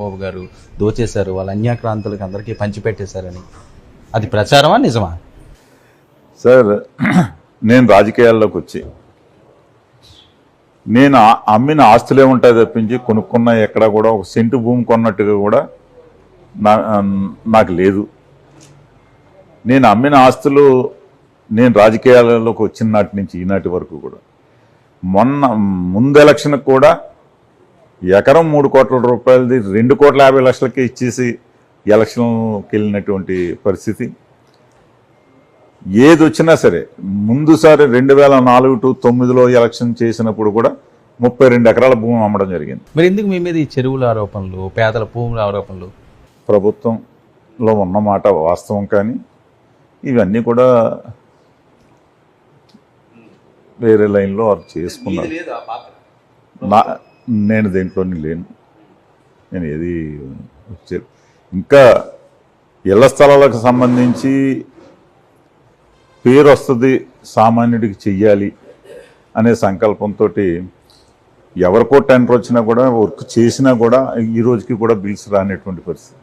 బాబు గారు దోచేశారు, వాళ్ళ అన్యాక్రాంతులకు అందరికీ పంచిపెట్టేశారని, అది ప్రచారమా నిజమా? సార్, నేను రాజకీయాల్లోకి వచ్చి నేను అమ్మిన ఆస్తులే ఉంటాయి తప్పించి కొనుక్కున్న ఎక్కడ కూడా ఒక సెంటు భూమి కొన్నట్టుగా కూడా నాకు లేదు. నేను అమ్మిన ఆస్తులు నేను రాజకీయాలలోకి వచ్చిన నాటి నుంచి ఈనాటి వరకు కూడా ముందు ఎలక్షన్కి కూడా ఎకరం 3 కోట్ల రూపాయలది 2,50,00,000కి ఇచ్చేసి ఎలక్షన్కి వెళ్ళినటువంటి పరిస్థితి. ఏది వచ్చినా సరే ముందుసారి 2004 to 2009లో ఎలక్షన్ చేసినప్పుడు కూడా 32 ఎకరాల భూమి అమ్మడం జరిగింది. మరి ఎందుకు మీ మీద ఈ చెరువుల ఆరోపణలు, పేదల భూముల ఆరోపణలు? ప్రభుత్వంలో ఉన్నమాట వాస్తవం, కానీ ఇవన్నీ కూడా వేరే లైన్లో వారు చేసుకున్నారు. నేను దేంట్లోని లేను. నేను ఏది ఇంకా ఇళ్ల స్థలాలకు సంబంధించి పేరు వస్తుంది, సామాన్యుడికి చెయ్యాలి అనే సంకల్పంతో ఎవరికో టెండర్ వచ్చినా కూడా వర్క్ చేసినా కూడా ఈ రోజుకి కూడా బిల్స్ రానటువంటి పరిస్థితి.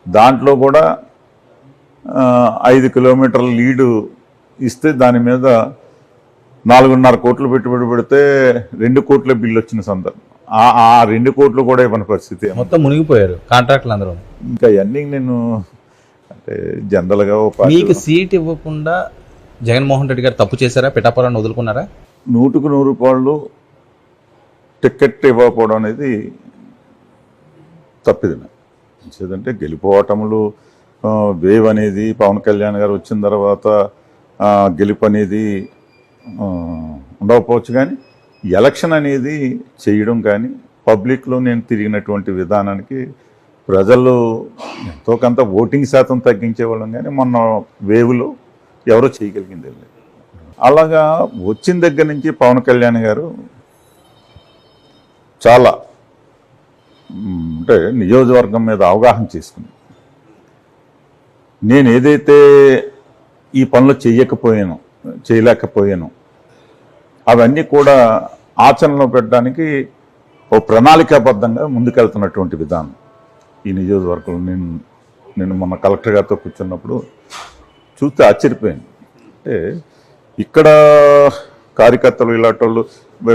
దాంట్లో కూడా 5 కిలోమీటర్ల లీడు ఇస్తే దాని మీద 4.5 కోట్లు పెట్టుబడి పెడితే 2 కోట్ల బిల్లు వచ్చిన సందర్భం. ఆ 2 కోట్లు కూడా ఇవ్వని పరిస్థితి. మొత్తం మునిగిపోయారు కాంట్రాక్టులు అందరూ. ఇంకా ఇవన్నీ నేను అంటే జనరల్గా మీకు సీట్ ఇవ్వకుండా జగన్మోహన్ రెడ్డి గారు తప్పు చేశారా? పిఠాపురాన్ని వదులుకున్నారా? 100కు 100 రూపాయలు టికెట్ ఇవ్వకపోవడం అనేది తప్పిదమే. ఏదంటే గెలిపోవటములు వేవ్ అనేది పవన్ కళ్యాణ్ గారు వచ్చిన తర్వాత గెలుపు అనేది ఉండకపోవచ్చు, కానీ ఎలక్షన్ అనేది చేయడం కానీ పబ్లిక్లో నేను తిరిగినటువంటి విధానానికి ప్రజలు ఎంతో కొంత ఓటింగ్ శాతం తగ్గించేవాళ్ళం, కానీ మొన్న వేవ్లో ఎవరో చేయగలిగింది లేదు. అలాగా వచ్చిన దగ్గర నుంచి పవన్ కళ్యాణ్ గారు చాలా అంటే నియోజకవర్గం మీద అవగాహన చేసుకుని నేను ఏదైతే ఈ పనులు చేయలేకపోయాను అవన్నీ కూడా ఆచరణలో పెట్టడానికి ఓ ప్రణాళికాబద్ధంగా ముందుకెళ్తున్నటువంటి విధానం ఈ నియోజకవర్గంలో. నేను మొన్న కలెక్టర్ గారితో కూర్చున్నప్పుడు చూస్తే ఆశ్చర్యపోయాను. అంటే ఇక్కడ కార్యకర్తలు ఇలాంటి వాళ్ళు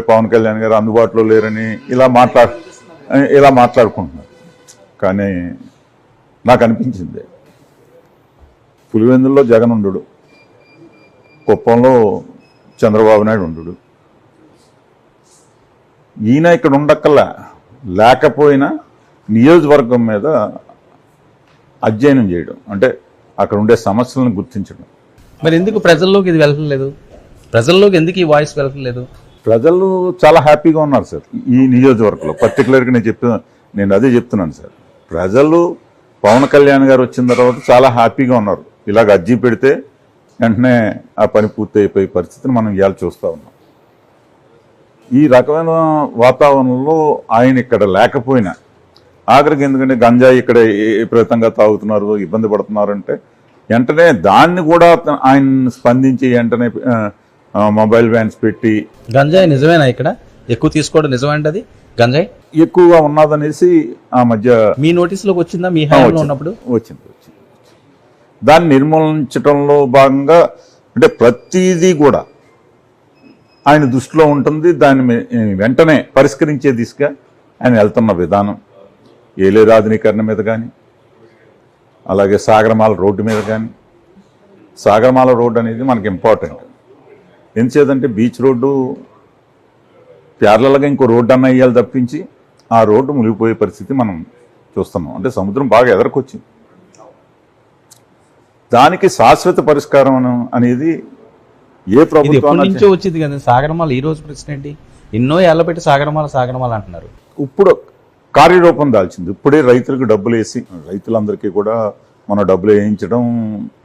పవన్ కళ్యాణ్ గారు అందుబాటులో లేరని ఇలా మాట్లాడుకుంటున్నారు. కానీ నాకు అనిపించింది, పులివెందుల్లో జగన్ ఉండడు, కుప్పంలో చంద్రబాబు నాయుడు ఉండడు, ఈయన ఇక్కడ ఉండక్కల్లా లేకపోయినా నియోజకవర్గం మీద అధ్యయనం చేయడం, అంటే అక్కడ ఉండే సమస్యలను గుర్తించడం. మరి ఎందుకు ప్రజల్లోకి ఇది వెళ్ళలేదు? ప్రజల్లోకి ఎందుకు ఈ వాయిస్ వెళ్ళలేదు? ప్రజలు చాలా హ్యాపీగా ఉన్నారు సార్ ఈ నియోజకవర్గంలో. పర్టికులర్గా నేను అదే చెప్తున్నాను సార్. ప్రజలు పవన్ కళ్యాణ్ గారు వచ్చిన తర్వాత చాలా హ్యాపీగా ఉన్నారు. ఇలాగ అర్జీ పెడితే వెంటనే ఆ పని పూర్తి అయిపోయే పరిస్థితిని మనం ఇవాళ చూస్తూ ఉన్నాం. ఈ రకమైన వాతావరణంలో ఆయన ఇక్కడ లేకపోయినా ఆఖరికి, ఎందుకంటే గంజాయి ఇక్కడ విపరీతంగా తాగుతున్నారు, ఇబ్బంది పడుతున్నారంటే వెంటనే దాన్ని కూడా ఆయన స్పందించి వెంటనే మొబైల్ వ్యాన్స్ పెట్టి. గంజాయి నిజమేనా ఇక్కడ ఎక్కువ తీసుకోవడం? నిజమేంటి అది గంజాయి ఎక్కువగా ఉన్నదనేసి ఆ మధ్య మీ నోటీసులోకి వచ్చిందా? మీ హయాంలో ఉన్నప్పుడు వచ్చింది. దాన్ని నిర్మూలించడంలో భాగంగా అంటే ప్రతిదీ కూడా ఆయన దృష్టిలో ఉంటుంది. దాన్ని వెంటనే పరిష్కరించే దిశగా ఆయన వెళ్తున్న విధానం, ఏలేరు ఆధునీకరణ మీద కానీ, అలాగే సాగరమాల రోడ్డు మీద కానీ. సాగరమాల రోడ్డు అనేది మనకి ఇంపార్టెంట్. ఎందుచేదంటే బీచ్ రోడ్డు ప్యారలల్గా ఇంకో రోడ్డు అన్న వేయాలి తప్పించి ఆ రోడ్డు మునిగిపోయే పరిస్థితి మనం చూస్తున్నాం. అంటే సముద్రం బాగా ఎదరకొచ్చింది. దానికి శాశ్వత పరిష్కారం అనేది ఏ ప్రభుత్వం నుంచో వచ్చింది కదా. సాగరమాల ఈ రోజు ప్రశ్న ఎన్నో ఏళ్ల పెట్టి సాగరమాల అంటున్నారు. ఇప్పుడు కార్యరూపం దాల్చింది. ఇప్పుడే రైతులకు డబ్బులు వేసి రైతులందరికీ కూడా మన డబ్బులు వేయించడం,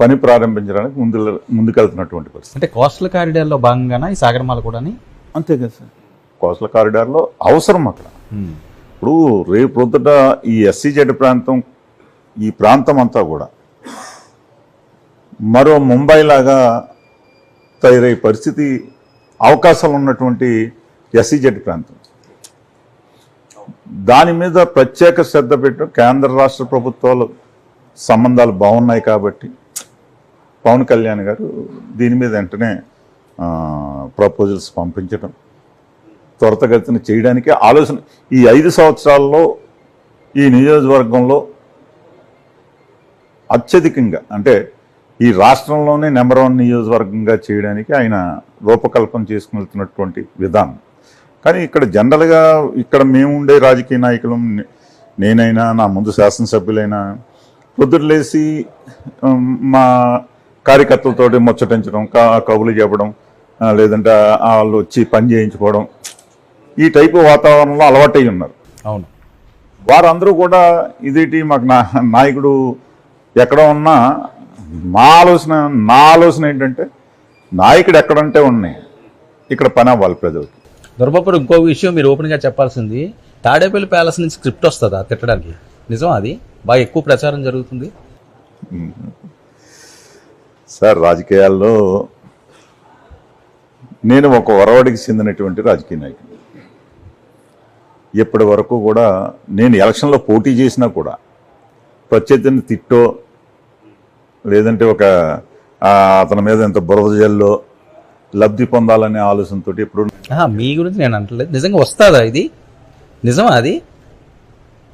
పని ప్రారంభించడానికి ముందుకెళ్తున్నటువంటి పరిస్థితి. అంటే కోస్టల్ కారిడార్లో భాగంగానే ఈ సాగరమాల కూడా? అంతే కదా సార్. కోస్టల్ కారిడార్లో అవసరం అక్కడ. ఇప్పుడు రేపు పొద్దుట ఈ SEZ ప్రాంతం, ఈ ప్రాంతం అంతా కూడా మరో ముంబై లాగా తయారయ్యే పరిస్థితి అవకాశాలు ఉన్నటువంటి SEZ ప్రాంతం. దాని మీద ప్రత్యేక శ్రద్ధ పెట్టడం, కేంద్ర రాష్ట్ర ప్రభుత్వాలు సంబంధాలు బాగున్నాయి కాబట్టి పవన్ కళ్యాణ్ గారు దీని మీద వెంటనే ప్రపోజల్స్ పంపించడం, త్వరితగతిన చేయడానికి ఆలోచన. ఈ 5 సంవత్సరాల్లో ఈ నియోజకవర్గంలో అత్యధికంగా అంటే ఈ రాష్ట్రంలోనే నెంబర్ 1 నియోజకవర్గంగా చేయడానికి ఆయన రూపకల్పన చేసుకుని వెళ్తున్నటువంటి విధానం. కానీ ఇక్కడ జనరల్గా ఇక్కడ మేముండే రాజకీయ నాయకులు, నేనైనా నా ముందు శాసనసభ్యులైనా పొద్దులేసి మా కార్యకర్తలతోటి ముచ్చటించడం, కబుర్లు చెప్పడం, లేదంటే వాళ్ళు వచ్చి పని చేయించుకోవడం, ఈ టైపు వాతావరణంలో అలవాటై ఉన్నారు. అవును, వారందరూ కూడా ఇదేంటి మాకు నాయకుడు ఎక్కడ ఉన్నా నా ఆలోచన ఏంటంటే నాయకుడు ఎక్కడంటే ఉన్నాయి, ఇక్కడ పని అవ్వాలి ప్రజలకి. దొరబాబు ఇంకో విషయం మీరు ఓపెన్గా చెప్పాల్సింది, తాడేపల్లి ప్యాలెస్ నుంచి స్క్రిప్ట్ వస్తుందా తిట్టడానికి? నిజం, అది బాగా ఎక్కువ ప్రచారం జరుగుతుంది సార్. రాజకీయాల్లో నేను ఒక వరవడికి చెందినటువంటి రాజకీయ నాయకుడు. ఇప్పటి వరకు కూడా నేను ఎలక్షన్లో పోటీ చేసినా కూడా ప్రత్యర్థిని తిట్టో లేదంటే ఒక అతని మీద ఎంత బురద జల్లో లబ్ధి పొందాలనే ఆలోచనతో ఎప్పుడు. మీ గురించి నేను అంటలేదు, నిజంగా వస్తుందా ఇది? నిజమా అది?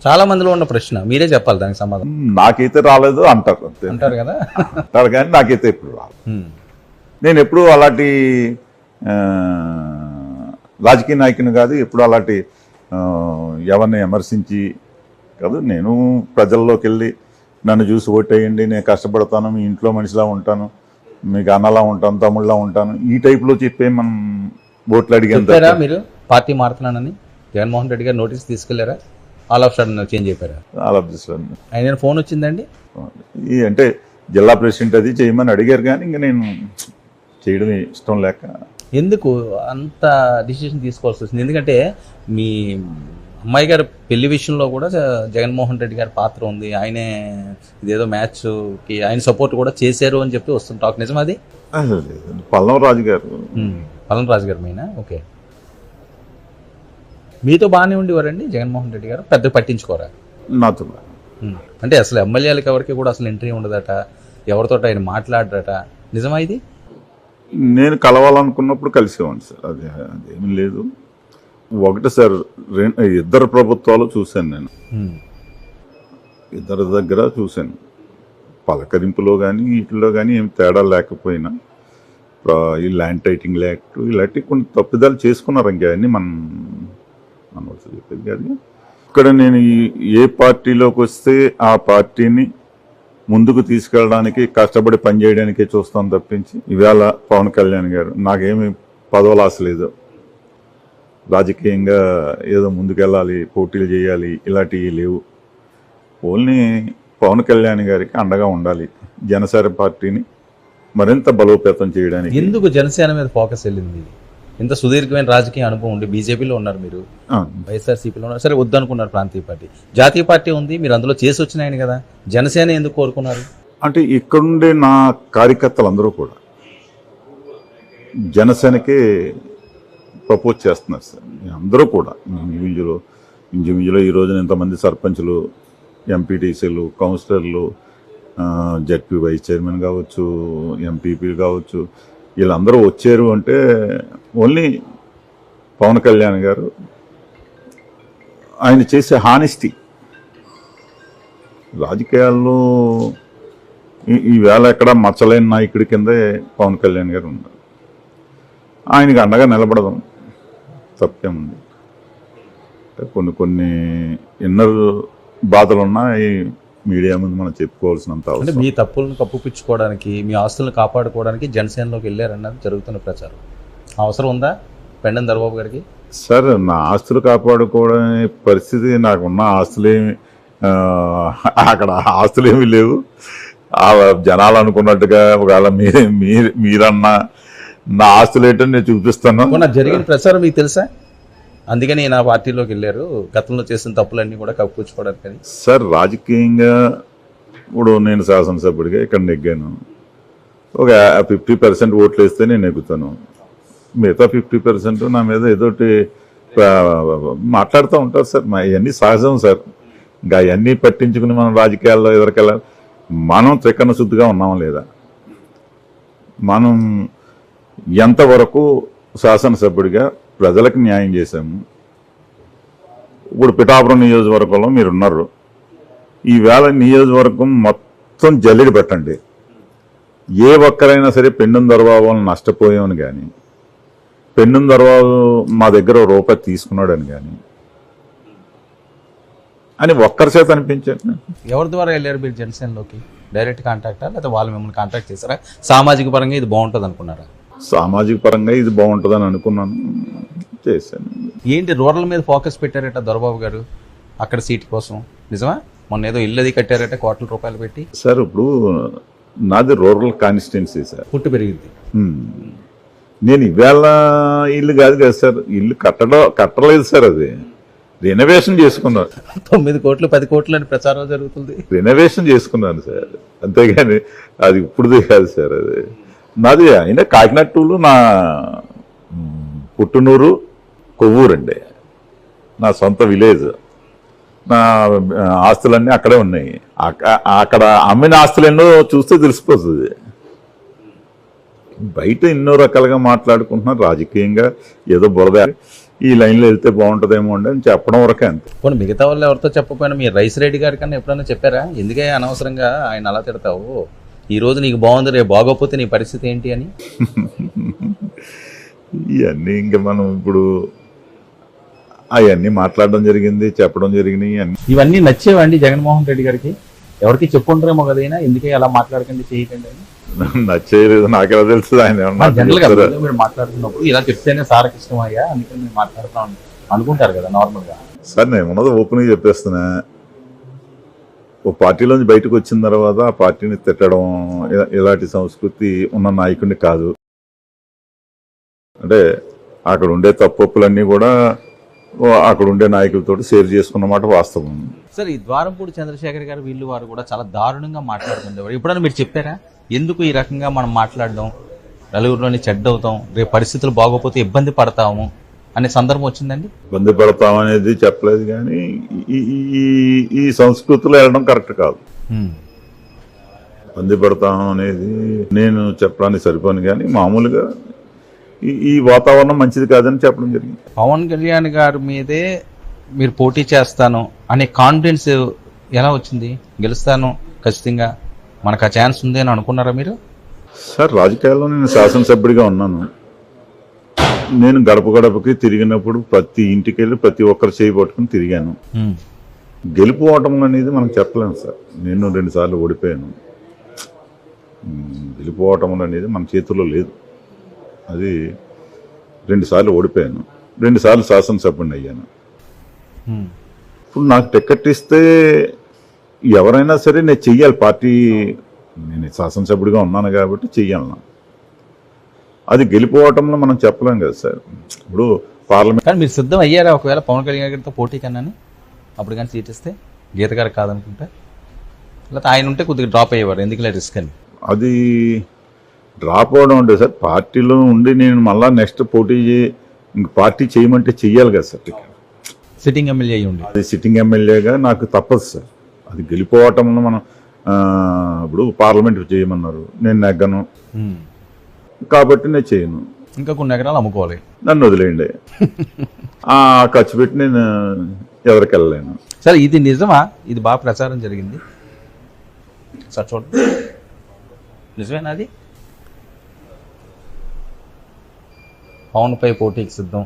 చాలా మందిలో ఉన్న ప్రశ్న, మీరే చెప్పాలి దానికి సమాధానం. నాకైతే రాలేదు అంటారు, అంటారు కదా, అంటారు కానీ నాకైతే ఎప్పుడు రాలేదు. నేను ఎప్పుడు అలాంటి రాజకీయ నాయకుని కాదు, ఎప్పుడు అలాంటి ఎవరిని విమర్శించి కాదు. నేను ప్రజల్లోకి వెళ్ళి నన్ను చూసి ఓటేయండి, నేను కష్టపడతాను, మీ ఇంట్లో మనిషిలా ఉంటాను, మీకు అన్నలా ఉంటాను, తమ్ముళ్ళలా ఉంటాను, ఈ టైప్లో చెప్పే మనం ఓట్లు అడిగాను. మీరు పార్టీ మారుతున్నానని జగన్మోహన్ రెడ్డి గారు నోటీస్ తీసుకెళ్లారా? ఆల్ ఆఫ్ సడన్ చేంజ్ చెప్పారా? ఆల్ ఆఫ్ సడన్ ఆయన ఫోన్ వచ్చిందండి, అంటే జిల్లా ప్రెసిడెంట్ అది చేయమని అడిగారు, కానీ ఇంకా నేను చేయడం ఇష్టం లేక. ఎందుకు అంత డిసిషన్ తీసుకోవాల్సి వచ్చింది? ఎందుకంటే మీ అమ్మాయి గారి పెళ్లి విషయంలో కూడా జగన్మోహన్ రెడ్డి గారి పాత్ర ఉంది, ఆయనే ఇదేదో మ్యాచ్కి ఆయన సపోర్ట్ కూడా చేశారు అని చెప్పి వస్తుంది టాక్. నిజం అది? పల్లం రాజు గారు మీనా? ఓకే, మీతో బాగానే ఉండేవారండి జగన్మోహన్ రెడ్డి గారు, పెద్ద పట్టించుకోరా? నాతో అంటే అసలు ఎమ్మెల్యేలకు ఎవరికి కూడా అసలు ఎంట్రీ ఉండదట, ఎవరితో ఆయన మాట్లాడరట, నిజమా ఇది? నేను కలవాలనుకున్నప్పుడు కలిసేవాడిని సార్, అదేమీ లేదు. ఒకటి సార్, ఇద్దరు ప్రభుత్వాలు చూశాను నేను, ఇద్దరి దగ్గర చూశాను. పలకరింపులో కానీ వీటిలో కానీ ఏం తేడా లేకపోయినా ఈ ల్యాండ్ టైటింగ్ యాక్ట్ ఇలాంటి కొన్ని తప్పిదాలు చేసుకున్నారు. ఇంకా అన్నీ మనం చెప్పేది కాదు. ఇక్కడ నేను ఏ పార్టీలోకి వస్తే ఆ పార్టీని ముందుకు తీసుకెళ్ళడానికి కష్టపడి పనిచేయడానికే చూస్తాను తప్పించి ఇవాళ పవన్ కళ్యాణ్ గారు నాకేమి పదవులు ఆశ లేదు, రాజకీయంగా ఏదో ముందుకెళ్ళాలి, పోటీలు చేయాలి, ఇలాంటివి లేవు. ఓన్లీ పవన్ కళ్యాణ్ గారికి అండగా ఉండాలి, జనసేన పార్టీని మరింత బలోపేతం చేయడానికి. ఎందుకు జనసేన మీద ఫోకస్ వెళ్ళింది? ఇంత సుదీర్ఘమైన రాజకీయ అనుభవం ఉండి బీజేపీలో ఉన్నారు, మీరు వైఎస్ఆర్సీపీలో ఉన్నారు, సరే వద్దనుకున్నారు ప్రాంతీయ పార్టీ, జాతీయ పార్టీ ఉంది, మీరు అందులో చేసి వచ్చినాయని కదా, జనసేన ఎందుకు కోరుకున్నారు? అంటే ఇక్కడుండే నా కార్యకర్తలందరూ కూడా జనసేనకే ప్రపోజ్ చేస్తున్నారు సార్. అందరూ కూడా ఇంచుమించులో ఈ రోజున ఇంతమంది సర్పంచులు, ఎంపీటీసీలు, కౌన్సిలర్లు, జడ్పీ వైస్ చైర్మన్ కావచ్చు, ఎంపీపీలు కావచ్చు, వీళ్ళందరూ వచ్చారు అంటే ఓన్లీ పవన్ కళ్యాణ్ గారు ఆయన చేసే హానెస్టీ. రాజకీయాల్లో ఈవేళ ఎక్కడ మచ్చలేని నాయకుడి కిందే పవన్ కళ్యాణ్ గారు ఉన్నారు. ఆయనకి అండగా నిలబడదాం తప్పేముంది. కొన్ని ఇన్నర్ బాధలు ఉన్నాయి, మీడియా ముందు మనం చెప్పుకోవాల్సినంత అవసరం. అంటే మీ తప్పులను కప్పుపించుకోవడానికి, మీ ఆస్తులను కాపాడుకోవడానికి జనసేనలోకి వెళ్ళారన్నది జరుగుతున్న ప్రచారం. అవసరం ఉందా పెండెం దొరబాబు గారికి? సార్, నా ఆస్తులు కాపాడుకోవడం పరిస్థితి, నాకున్న ఆస్తులేమి అక్కడ ఆస్తులేమీ లేవు. జనాలు అనుకున్నట్టుగా ఒకవేళ మీరన్నా నా ఆస్తులు ఏంటని నేను చూపిస్తాను. జరిగిన ప్రచారం మీకు తెలుసా? అందుకని నా పార్టీలోకి వెళ్ళారు, గతంలో చేసిన తప్పులన్నీ కూడా కప్పుపుచ్చుకోవడానికి. సార్, రాజకీయంగా ఇప్పుడు నేను శాసనసభ్యుడిగా ఇక్కడ నెగ్గాను. ఒక 50% ఓట్లు వేస్తే నేను నెగ్గుతాను, మిగతా 50% నా మీద ఏదోటి మాట్లాడుతూ ఉంటారు సార్. ఇవన్నీ సహజం సార్. ఇంకా అవన్నీ పట్టించుకుని మనం రాజకీయాల్లో ఎదురుకెళ్ళాలి. మనం త్రికరణ శుద్ధిగా ఉన్నామా లేదా, మనం ఎంతవరకు శాసనసభ్యుడిగా ప్రజలకు న్యాయం చేశాము. ఇప్పుడు పిఠాపురం నియోజకవర్గంలో మీరున్నారు. ఈవేళ నియోజకవర్గం మొత్తం జల్లెడి పెట్టండి, ఏ ఒక్కరైనా సరే పెన్నుం దొరబాబులను నష్టపోయామని కానీ, పెన్నుం దొరబాబు మా దగ్గర రూపాయి తీసుకున్నాడని కానీ అని ఒక్కరి చేత అనిపించారు. ఎవరి ద్వారా వెళ్ళారు మీరు జనసేనలోకి? డైరెక్ట్ కాంటాక్టా లేదా వాళ్ళు మిమ్మల్ని కాంటాక్ట్ చేశారా? సామాజిక పరంగా ఇది బాగుంటుంది అనుకున్నారా? సామాజిక పరంగా ఇది బాగుంటుందని అనుకున్నాను, చేశాను. ఏంటి రూరల్ మీద ఫోకస్ పెట్టారట దొరబాబు గారు అక్కడ సీట్ కోసం? నిజమా? మొన్న ఏదో ఇల్లు అది కట్టారట కోట్ల రూపాయలు పెట్టి. సార్ ఇప్పుడు నాది రూరల్ కాన్స్టిట్యున్సీ సార్. పుట్టు పెరిగింది. నేను ఇవాళ ఇల్లు కాదు కదా సార్, ఇల్లు కట్టలేదు సార్, అది రెనోవేషన్ చేసుకున్నాను. 9 కోట్లు 10 కోట్లు అని ప్రచారం జరుగుతుంది. రెనోవేషన్ చేసుకున్నాను సార్, అంతేగాని అది ఇప్పుడుదే కాదు సార్. అది నాది అయినా కాకినాడ టూలు నా పుట్టునూరు కొవ్వూరండి, నా సొంత విలేజ్. నా ఆస్తులన్నీ అక్కడే ఉన్నాయి. అక్కడ అమ్మిన ఆస్తులు ఎన్నో చూస్తే తెలిసిపోతుంది. బయట ఎన్నో రకాలుగా మాట్లాడుకుంటున్నారు రాజకీయంగా, ఏదో బురద ఈ లైన్లో వెళ్తే బాగుంటుందేమో అండి అని చెప్పడం వరకే అంతే. పోనీ మిగతా వాళ్ళు ఎవరితో చెప్పకపోయినా మీరు రైస్ రెడ్డి గారి కన్నా ఎప్పుడైనా చెప్పారా? ఎందుకే అనవసరంగా ఆయన అలా తిడతావు, ఈ రోజు నీకు బాగుంది రేపు బాగోపోతే నీ పరిస్థితి ఏంటి అని? ఇవన్నీ ఇంకా మనం ఇప్పుడు అవన్నీ మాట్లాడడం జరిగింది, చెప్పడం జరిగినాయి. ఇవన్నీ నచ్చేవండి జగన్మోహన్ రెడ్డి గారికి? ఎవరికి చెప్పుకుంటారేమో కదైనా ఎందుకే అలా మాట్లాడకండి చేయకండి అని? నచ్చేయలేదు, నాకెలా తెలుస్తుంది ఆయన జనరల్ గా మీరు మాట్లాడుతున్నప్పుడు ఇలా చెప్తేనే సార్కి ఇష్టం అయ్యా అందుకని మీరు మాట్లాడుతున్నాం అనుకుంటారు కదా నార్మల్ గా. సార్ నేను ఉన్నది ఓపెన్గా చెప్పేస్తున్నా, ఓ పార్టీలోంచి బయటకు వచ్చిన తర్వాత ఆ పార్టీని తిట్టడం ఇలాంటి సంస్కృతి ఉన్న నాయకుడిని కాదు. అంటే అక్కడ ఉండే తప్పులన్నీ కూడా అక్కడ ఉండే నాయకులతో షేర్ చేసుకున్నమాట వాస్తవం. సార్ ఈ ద్వారంపూడి చంద్రశేఖర్ గారు వీళ్ళు వారు కూడా చాలా దారుణంగా మాట్లాడుతుండేవారు. ఎప్పుడైనా మీరు చెప్పారా ఎందుకు ఈ రకంగా మనం మాట్లాడడం, నలుగురిలోని చెడ్డ అవుతాం, రేపు పరిస్థితులు బాగోపోతే ఇబ్బంది పడతాము అనే సందర్భం వచ్చిందండి? ఇబ్బంది పడతాం అనేది చెప్పలేదు, కానీ ఈ సంస్కృతిలో వెళ్ళడం కరెక్ట్ కాదు. ఇబ్బంది పడతాం అనేది నేను చెప్పడానికి సరిపోను, కానీ మామూలుగా ఈ వాతావరణం మంచిది కాదని చెప్పడం జరిగింది. పవన్ కళ్యాణ్ గారి మీదే మీరు పోటీ చేస్తాను అనే కాన్ఫిడెన్స్ ఎలా వచ్చింది? గెలుస్తాను ఖచ్చితంగా, మనకు ఆ ఛాన్స్ ఉంది అని అనుకున్నారా మీరు? సార్ రాజకీయాల్లో నేను శాసనసభ్యుడిగా ఉన్నాను. నేను గడప గడపకి తిరిగినప్పుడు ప్రతి ఇంటికి వెళ్ళి ప్రతి ఒక్కరు చేయబట్టుకుని తిరిగాను. గెలుపు ఓటం అనేది మనం చెప్పలేము సార్. నేను 2 సార్లు ఓడిపోయాను. గెలుపు ఓటములు అనేది మన చేతుల్లో లేదు. అది 2 సార్లు ఓడిపోయాను, 2 సార్లు శాసనసభ్యుడిని అయ్యాను. ఇప్పుడు నాకు టికెట్ ఇస్తే ఎవరైనా సరే నేను చెయ్యాలి. పార్టీ నేను శాసనసభ్యుడిగా ఉన్నాను కాబట్టి చెయ్యాలి. అది గెలిపోవటంలో మనం చెప్పలేం కదా సార్. ఇప్పుడు పార్లమెంట్ కానీ మీరు సిద్ధం అయ్యారా ఒకవేళ పవన్ కళ్యాణ్ గారితో పోటీ కన్నా? అప్పుడు కానీ సీట్ ఇస్తే గీత గారు కాదనుకుంటే, లేకపోతే ఆయన ఉంటే కొద్దిగా డ్రాప్ అయ్యేవారు, ఎందుకులే రిస్క్ అని? అది డ్రాప్ అవడం అంటే సార్ పార్టీలో ఉండి నేను మళ్ళీ నెక్స్ట్ పోటీ ఇంక పార్టీ చేయమంటే చెయ్యాలి కదా సార్. సిట్టింగ్ ఎమ్మెల్యే అయ్యి ఉండి అది సిట్టింగ్ ఎమ్మెల్యేగా నాకు తప్పదు సార్. అది గెలిపోవటంలో మనం ఇప్పుడు పార్లమెంట్ చేయమన్నారు, నేను నెగ్గను కాబట్టి నేను చేయను. ఇంకా కొన్ని ఎకరాలు అమ్ముకోవాలి, నన్ను వదిలేయండి. ఖర్చు పెట్టి నేను ఎవరికి వెళ్ళలేను. సరే ఇది నిజమా? ఇది బాగా ప్రచారం జరిగింది సార్, చూడండి నిజమేనా అది? పవన్పై పోటీకి సిద్ధం,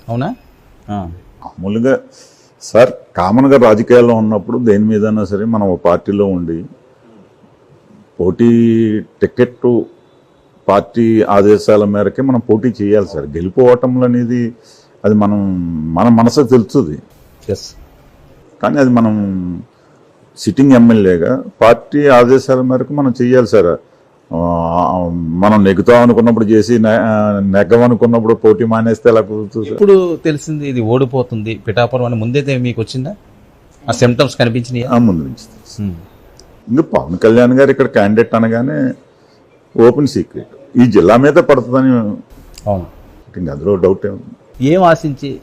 అవునా? మామూలుగా సార్ కామన్గా రాజకీయాల్లో ఉన్నప్పుడు దేని మీదైనా సరే మనం ఒక పార్టీలో ఉండి పోటీ టికెట్ పార్టీ ఆదేశాల మేరకే మనం పోటీ చేయాలి సార్. గెలిపోవటంలో అనేది అది మన మనసు తెలుస్తుంది. కానీ అది మనం సిట్టింగ్ ఎమ్మెల్యేగా పార్టీ ఆదేశాల మేరకు మనం చెయ్యాలి సార్. మనం నెగ్గుతాం అనుకున్నప్పుడు చేసి నెగ్గమనుకున్నప్పుడు పోటీ మానేస్తే ఎలా కుదురుతుంది? ఇప్పుడు తెలిసింది ఇది ఓడిపోతుంది పిఠాపురం అని ముందైతే మీకు వచ్చిందా? ఆ సిమ్టమ్స్ కనిపించినాయి ముందు నుంచి. ఇంకా పవన్ కళ్యాణ్ గారు ఇక్కడ క్యాండిడేట్ అనగానే ఓపెన్ సీక్రెట్ ఈ జిల్లా మీద పడుతుందని, అవును, ఇంకా అందులో డౌట్ ఏముంది? ఏం ఆశించి